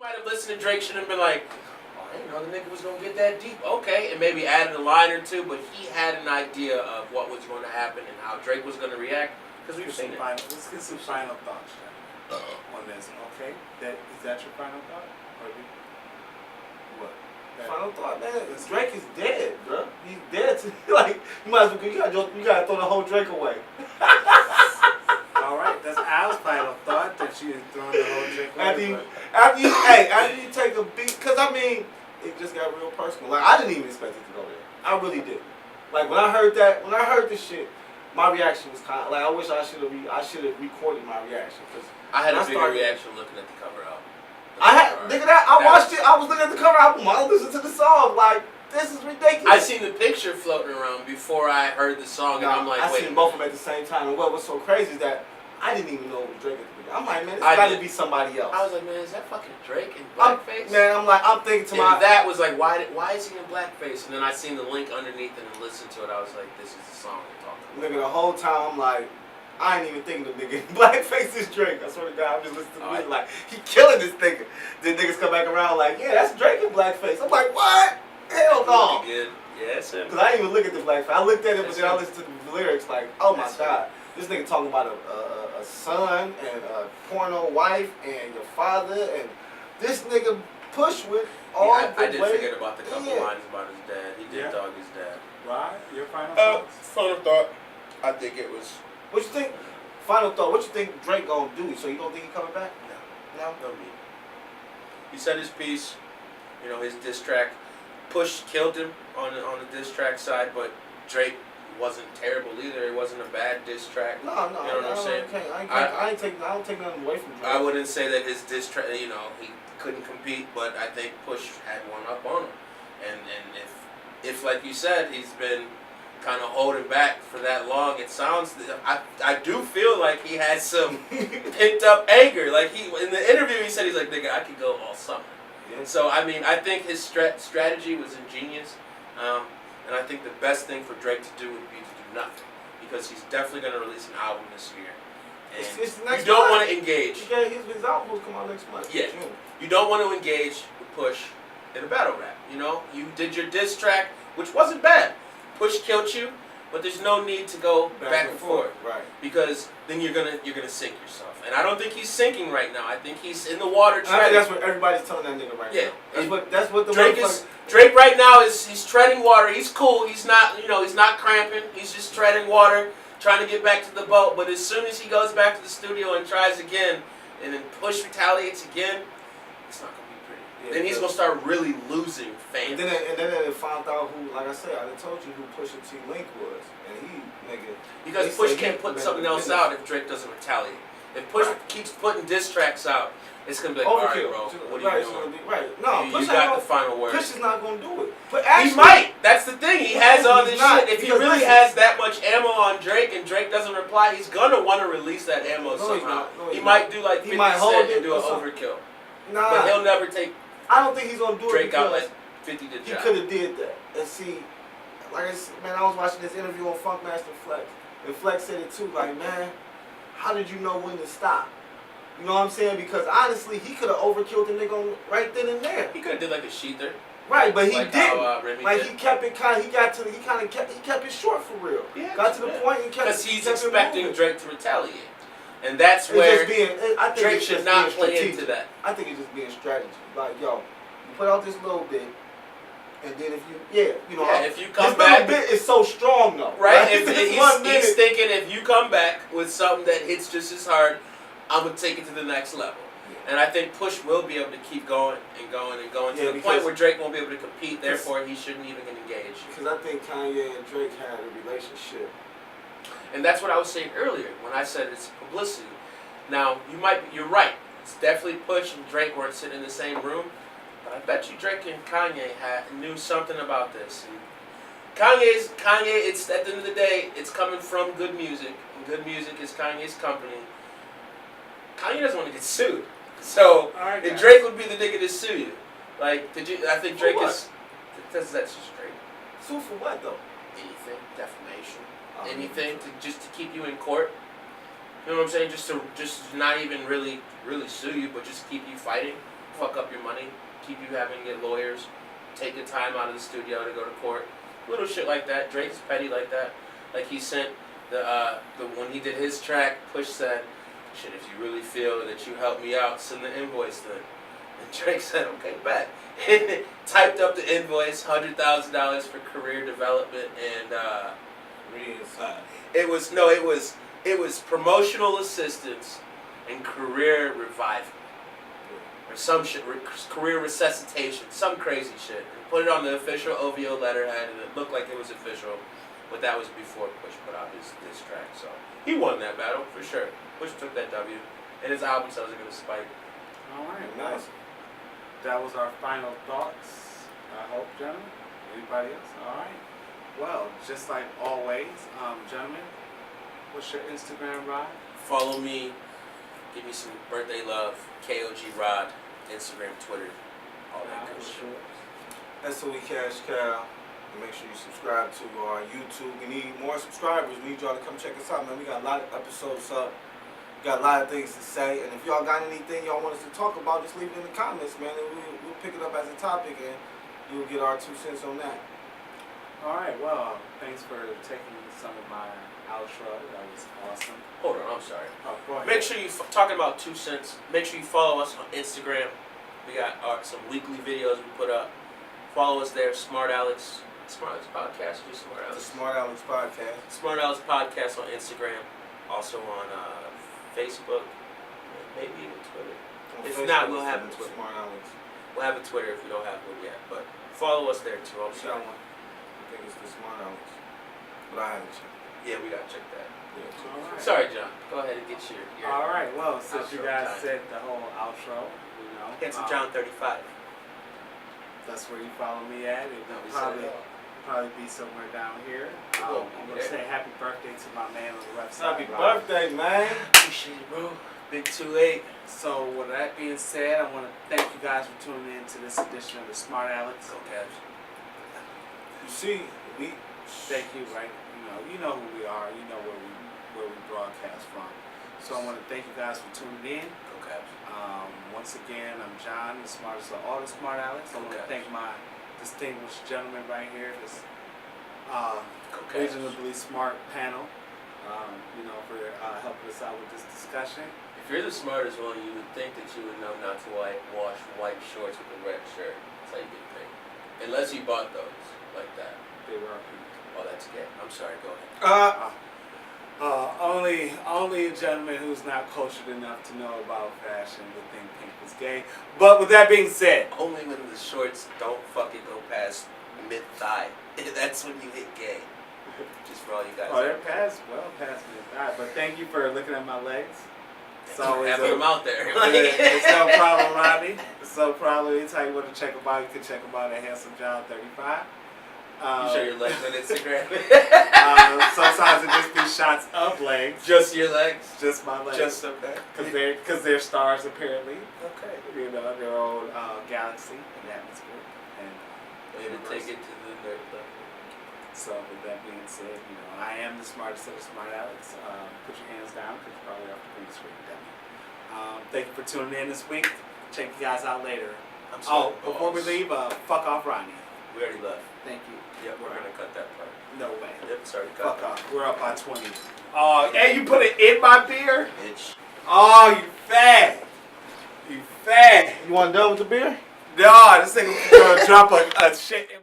Might have listened to Drake, should have been like, oh, I didn't know the nigga was gonna get that deep. Okay, and maybe added a line or two, but he had an idea of what was going to happen and how Drake was going to react because we've seen it. Let's get some final thoughts on this. Okay, is that your final thought? What? Final thought, man. Drake is dead, bro. He's dead. Like you might as well. You gotta throw the whole Drake away. All right, that's Al's final thought that she is throwing the whole Drake away. After you take a beat, cause I mean, it just got real personal. Like I didn't even expect it to go there. I really did. Like when I heard this shit, my reaction was kind of like I wish I should have recorded my reaction because I had a bigger reaction looking at the cover album. I watched it. I was looking at the cover album. I listened to the song. Like this is ridiculous. I seen the picture floating around before I heard the song, and I'm like, I wait. seen both of them at the same time. And what was so crazy is that I didn't even know it was Drake at the beginning. I'm like, man, it's got to be somebody else. I was like, man, is that fucking Drake in blackface? I'm thinking to myself. That was like, why is he in blackface? And then I seen the link underneath it and listened to it. I was like, this is the song we're talking about. Nigga, the whole time I'm like, I ain't even thinking the nigga in blackface is Drake. I swear to God, I'm just listening to the music like, he killing this nigga. Then niggas come back around like, yeah, that's Drake in blackface. I'm like, what? Hell no. Good. Yeah, it's him. Because I didn't even look at the blackface. I looked at it, but then I listened to the lyrics like, oh my God. This nigga talking about a son and a porno wife and your father and this nigga push with all the way. I did forget about the couple lines about his dad. He did dog his dad. Right? Your final thoughts? Final thought. I think it was. What you think? Final thought. What you think Drake gonna do? So you don't think he coming back? No need. He said his piece. You know, his diss track. Push killed him on the diss track side, but Drake wasn't terrible either. It wasn't a bad diss track. No. You know what I'm saying? I don't take nothing away from Drake. I wouldn't say that his diss track, you know, he couldn't compete, but I think Push had one up on him. And if like you said, he's been kind of holding back for that long, it sounds, I do feel like he had some pent up anger. Like in the interview he said, he's like, nigga, I could go all summer. Yeah. So I mean, I think his strategy was ingenious. And I think the best thing for Drake to do would be to do nothing, because he's definitely going to release an album this year. And it's next you don't want to engage. His album will come out next month. Yeah. You don't want to engage with Push in a battle rap. You know, you did your diss track, which wasn't bad. Push killed you, but there's no need to go back and forth. Right. Because then you're gonna sink yourself. And I don't think he's sinking right now. I think he's in the water. I think that's what everybody's telling that nigga right now. That's what the Drake right now he's treading water. He's cool. He's not cramping. He's just treading water, trying to get back to the boat. But as soon as he goes back to the studio and tries again, and then Push retaliates again, it's not gonna be pretty. Yeah, then he's gonna start really losing fans. And then they found out who, like I said, I told you who Pusha T Link was, and because Push can't put something else out if Drake doesn't retaliate. If Push keeps putting diss tracks out, it's gonna be like, all right, bro, what are you doing? No, you got the final word. Push is not gonna do it. But he might. That's the thing. He has all this shit. If he really has that much ammo on Drake and Drake doesn't reply, he's gonna want to release that ammo somehow. He might do like 50 Cent and do an overkill. Nah, but he'll never take. I don't think he's gonna do it. Drake out like 50 to he could have did that. And see, like I said, man, I was watching this interview on Funkmaster Flex, and Flex said it too. Like, man, how did you know when to stop? You know what I'm saying? Because honestly, he could have overkilled the nigga right then and there. He could have did like a sheather. Like, but he like didn't. How, like he kept it kind. He kept it short for real. Yeah, got to the point and kept. Because he's expecting Drake to retaliate, and that's where I think Drake should not play into that. I think it's just being strategy. Like, yo, you put out this little bit, and then if you come back, this little bit is so strong though. Right? He's thinking if you come back with something that hits just as hard, I'm gonna take it to the next level. And I think Push will be able to keep going and going and going to the point where Drake won't be able to compete. Therefore, he shouldn't even get engaged. Because I think Kanye and Drake had a relationship. And that's what I was saying earlier when I said it's publicity. Now, you're right. It's definitely Push and Drake weren't sitting in the same room. But I bet you Drake and Kanye knew something about this. And Kanye, it's at the end of the day, it's coming from good music. And good music is Kanye's company. Kanye doesn't want to get sued. So, and Drake would be the nigga to sue you. Like, I think Drake is... That's just Drake. Sue for what, though? Anything. Defamation. Anything just to keep you in court. You know what I'm saying? Just to not even really sue you, but just keep you fighting fuck up your money, keep you having to get lawyers, take the time out of the studio to go to court, little shit like that. Drake's petty like that. Like he sent the when he did his track, Push said, "Shit, if you really feel that you helped me out, send the invoice then." And Drake said, "Okay, bet." Typed up the invoice, $100,000 for career development, and it was promotional assistance and career revival. Or some shit, career resuscitation, some crazy shit. Put it on the official OVO letterhead, and it looked like it was official, but that was before Push put out his track, so he won that battle for sure. Push took that W, and his album sells are gonna spike. All right, nice. That was our final thoughts. I hope, gentlemen. Anybody else? All right. Well, just like always, gentlemen, what's your Instagram, Rod? Follow me. Give me some birthday love. KOG Rod. Instagram, Twitter. All that good shit. SOE Cash Cow. Make sure you subscribe to our YouTube. We need more subscribers. We need y'all to come check us out, man. We got a lot of episodes up. We got a lot of things to say. And if y'all got anything y'all want us to talk about, just leave it in the comments, man. And we'll pick it up as a topic, and you'll get our 2 cents on that. All right. Well, thanks for taking some of my outro. That was awesome. Hold on, I'm sorry. Oh, go ahead. Make sure you talking about 2 cents. Make sure you follow us on Instagram. We got some weekly videos we put up. Follow us there. Smartalecs podcast. Or just Smartalecs. The Smartalecs podcast. Smartalecs podcast on Instagram. Also on Facebook. Maybe even Twitter. If not, we'll have a Twitter. Smartalecs. We'll have a Twitter if we don't have one yet. But follow us there too. I'm sorry. I think it's the Smartalecs. But I haven't checked. Yeah, we gotta check that. Yeah, All right. Sorry, John. Go ahead and get your All right. Well, since you outro guys time. said the whole outro, Handsome John 35. That's where you follow me at. It No, will we probably said be somewhere down here. We'll I'm be gonna there. say happy birthday to my man on the left side. Happy Rob. birthday, man. Appreciate it, bro. Big 2-8. So with that being said, I want to thank you guys for tuning in to this edition of the Smartalecs. Go Cavs. You see, Thank you, right? You know who we are. You know where we broadcast from. So I want to thank you guys for tuning in. Go Cavs. Once again, I'm John, the smartest of all the Smartalecs. I want to thank my distinguished gentleman right here, this Go Cavs. reasonably smart panel. For helping us out with this discussion. If you're the smartest one, you would think that you would know not to wash white shorts with a red shirt. That's how you get paid. Unless you bought those like that. They were Oh, that's gay. I'm sorry. Go ahead. only a gentleman who's not cultured enough to know about fashion would think pink was gay. But with that being said, Only when the shorts don't fucking go past mid-thigh. That's when you hit gay. Just for all you guys. they're past mid-thigh. But thank you for looking at my legs. It's always having them out there. it's no problem, Rodney. It's no problem. Anytime you want to check them out, you can check them out at Handsome John 35. You show your legs on Instagram. Sometimes it just be shots of legs. Just your legs. Just my legs. Just okay. Because they're stars apparently. Okay. Their own galaxy and atmosphere. And Way to take it to the nerd level. so with that being said, I am the smartest of the Smartalecs. Put your hands down because you're probably off the green screen. Thank you for tuning in this week. Check you guys out later. Before we leave, fuck off Ronnie. We already left. Thank you. Yep, we're gonna cut that part. No way. Yep, sorry to cut. Fuck off. We're up by 20. Oh, hey, you put it in my beer? Bitch. Oh, you fag. You fag. You want done with the beer? No, this thing gonna drop a shit in